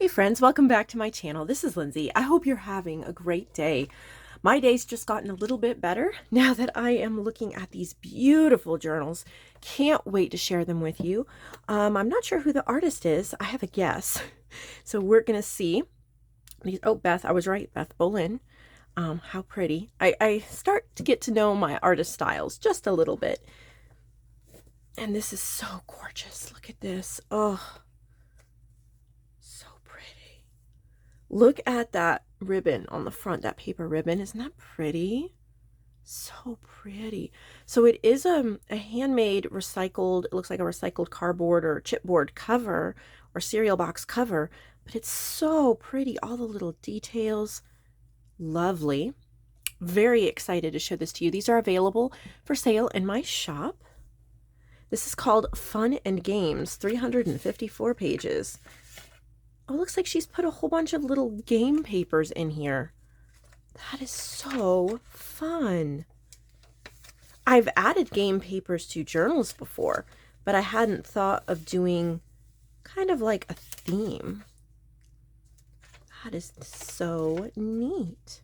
Hey friends, welcome back to my channel. This is Lindsay. I hope you're having a great day. My day's just gotten a little bit better now that I am looking at these beautiful journals. Can't wait to share them with you. I'm not sure who the artist is. I have a guess. So we're going to see these. Oh, Beth, I was right. Beth Bolin. How pretty. I start to get to know my artist styles just a little bit. And this is so gorgeous. Look at this. Oh, so pretty. Look at that ribbon on the front, that paper ribbon. Isn't that pretty? So pretty. So it is a handmade recycled, it looks like a recycled cardboard or chipboard cover or cereal box cover, but it's so pretty. All the little details. Lovely. Very excited to show this to you. These are available for sale in my shop. This is called Fun and Games, 354 pages. Oh, it looks like she's put a whole bunch of little game papers in here. That is so fun. I've added game papers to journals before, but I hadn't thought of doing kind of like a theme. That is so neat.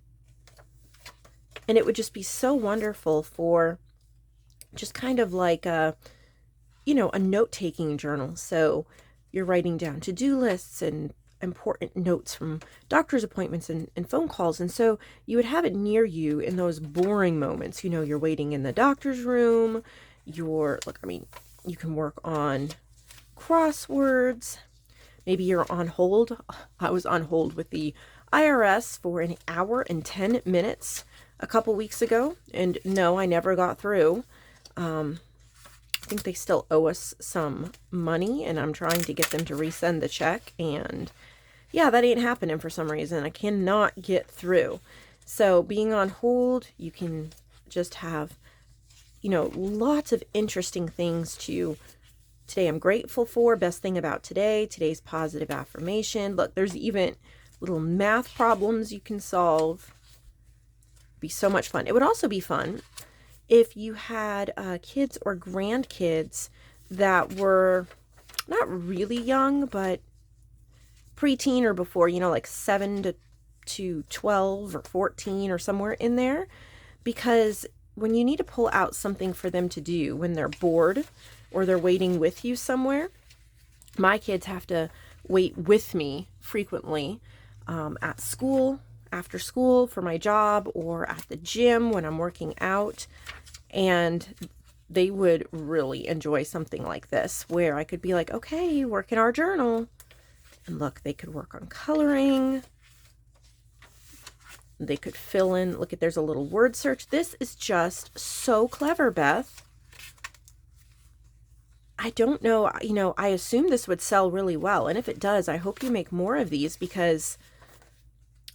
And it would just be so wonderful for just kind of like a note-taking journal. So you're writing down to-do lists and important notes from doctor's appointments and phone calls. And so you would have it near you in those boring moments. You know, you're waiting in the doctor's room. You can work on crosswords. Maybe you're on hold. I was on hold with the IRS for an hour and 10 minutes a couple weeks ago. And no, I never got through. I think they still owe us some money, and I'm trying to get them to resend the check, and yeah, that ain't happening for some reason. I cannot get through. So being on hold, you can just have, lots of interesting things today I'm grateful for, best thing about today, today's positive affirmation. Look, there's even little math problems you can solve. Be so much fun. It would also be fun if you had kids or grandkids that were not really young, but preteen or before, like 7 to 12 or 14 or somewhere in there. Because when you need to pull out something for them to do when they're bored or they're waiting with you somewhere, my kids have to wait with me frequently at school, after school for my job, or at the gym when I'm working out. And they would really enjoy something like this, where I could be like, okay, work in our journal. And look, they could work on coloring. They could fill in, look at, there's a little word search. This is just so clever, Beth. I don't know, I assume this would sell really well. And if it does, I hope you make more of these, because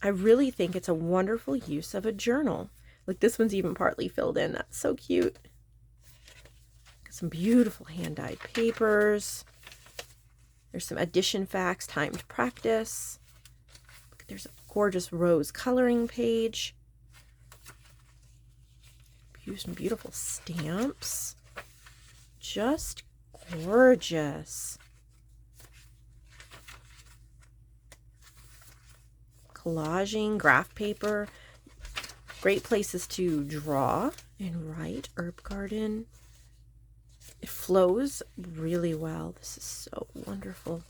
I really think it's a wonderful use of a journal. Like, this one's even partly filled in. That's so cute. Got some beautiful hand-dyed papers. There's some addition facts, timed practice. Look, there's a gorgeous rose coloring page. Some beautiful stamps. Just gorgeous. Collaging, graph paper. Great places to draw and write. Herb garden. It flows really well. This is so wonderful.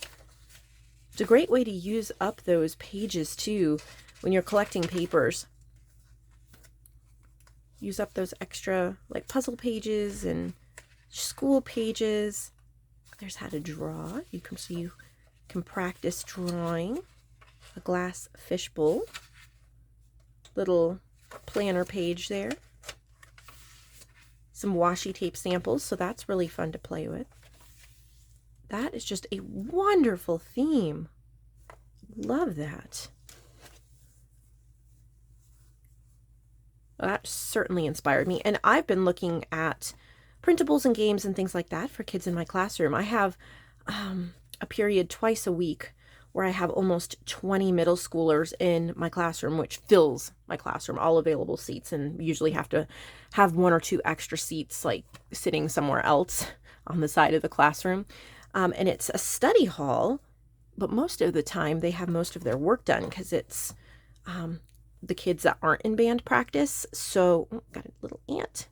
It's a great way to use up those pages too when you're collecting papers. Use up those extra like puzzle pages and school pages. There's how to draw. You can practice drawing. A glass fishbowl. Little planner page there. Some washi tape samples, so that's really fun to play with. That is just a wonderful theme. Love that. That certainly inspired me. And I've been looking at printables and games and things like that for kids in my classroom. I have a period twice a week where I have almost 20 middle schoolers in my classroom, which fills my classroom, all available seats, and usually have to have 1 or 2 extra seats, like sitting somewhere else on the side of the classroom. And it's a study hall but most of the time they have most of their work done because it's the kids that aren't in band practice. So, got a little ant.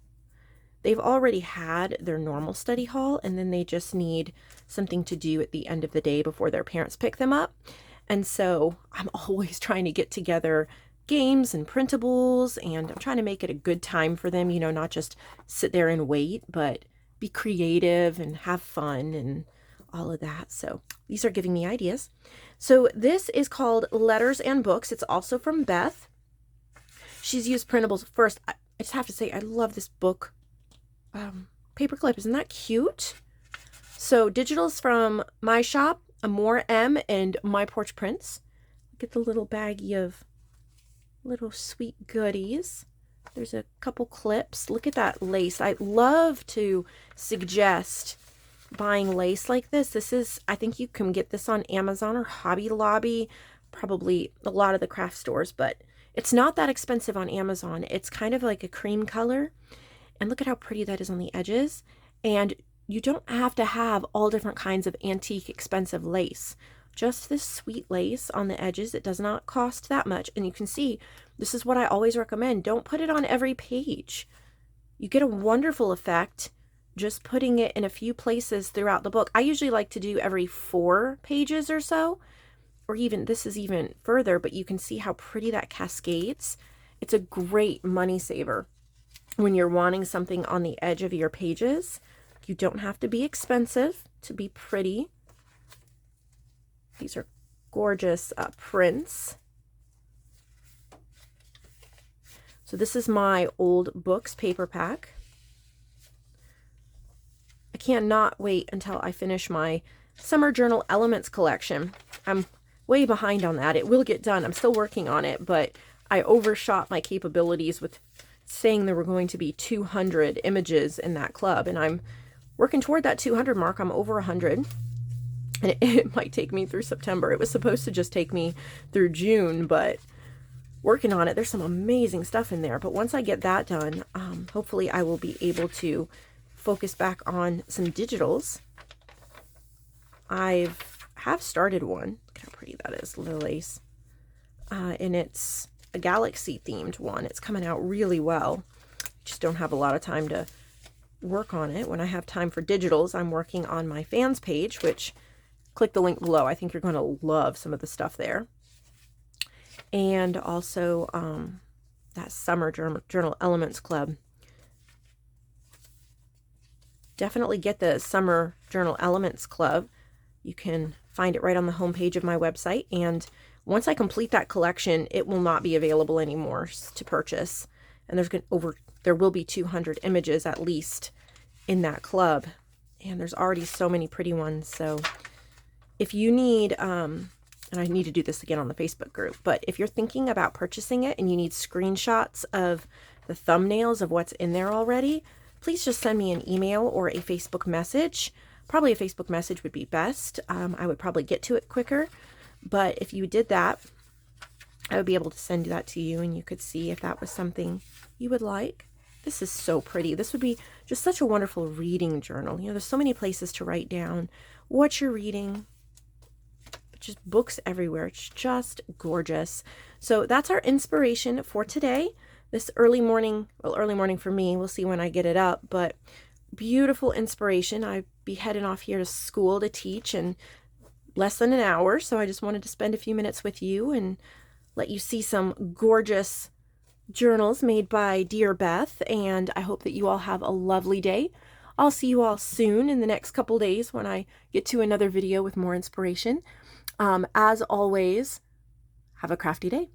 They've already had their normal study hall, and then they just need something to do at the end of the day before their parents pick them up. And so I'm always trying to get together games and printables, and I'm trying to make it a good time for them, not just sit there and wait, but be creative and have fun and all of that. So these are giving me ideas. So this is called Letters and Books. It's also from Beth. She's used printables. First, I just have to say I love this book paperclip. Isn't that cute? So digitals from my shop, Amore M, and My Porch Prints. Look at the little baggie of little sweet goodies. There's a couple clips. Look at that lace. I love to suggest buying lace like this. I think you can get this on Amazon or Hobby Lobby, probably a lot of the craft stores, but it's not that expensive on Amazon. It's kind of like a cream color. And look at how pretty that is on the edges. And you don't have to have all different kinds of antique, expensive lace. Just this sweet lace on the edges. It does not cost that much. And you can see, this is what I always recommend. Don't put it on every page. You get a wonderful effect just putting it in a few places throughout the book. I usually like to do every 4 pages or so. Or even, this is even further, but you can see how pretty that cascades. It's a great money saver. When you're wanting something on the edge of your pages, you don't have to be expensive to be pretty. These are gorgeous prints. So this is my old books paper pack. I cannot wait until I finish my Summer Journal Elements collection. I'm way behind on that. It will get done. I'm still working on it, but I overshot my capabilities with saying there were going to be 200 images in that club, and I'm working toward that 200 mark. I'm over 100, and it might take me through September. It was supposed to just take me through June, but working on it. There's some amazing stuff in there, but once I get that done, hopefully I will be able to focus back on some digitals. I have started one. Look how pretty that is, little lace, and it's a galaxy themed one. It's coming out really well. Just don't have a lot of time to work on it. When I have time for digitals, I'm working on my fans page, which click the link below. I think you're going to love some of the stuff there. And also that Summer Journal Elements Club. Definitely get the Summer Journal Elements Club. You can find it right on the homepage of my website, and once I complete that collection, it will not be available anymore to purchase. And there will be 200 images at least in that club. And there's already so many pretty ones. So if you need, and I need to do this again on the Facebook group, but if you're thinking about purchasing it and you need screenshots of the thumbnails of what's in there already, please just send me an email or a Facebook message. Probably a Facebook message would be best. I would probably get to it quicker. But if you did that, I would be able to send that to you, and you could see if that was something you would like. This is so pretty. This would be just such a wonderful reading journal. There's so many places to write down what you're reading. Just books everywhere. It's just gorgeous. So that's our inspiration for today. This early morning for me. We'll see when I get it up, but beautiful inspiration. I'd be heading off here to school to teach in less than an hour, so I just wanted to spend a few minutes with you and let you see some gorgeous journals made by dear Beth, and I hope that you all have a lovely day. I'll see you all soon in the next couple days when I get to another video with more inspiration. As always, have a crafty day.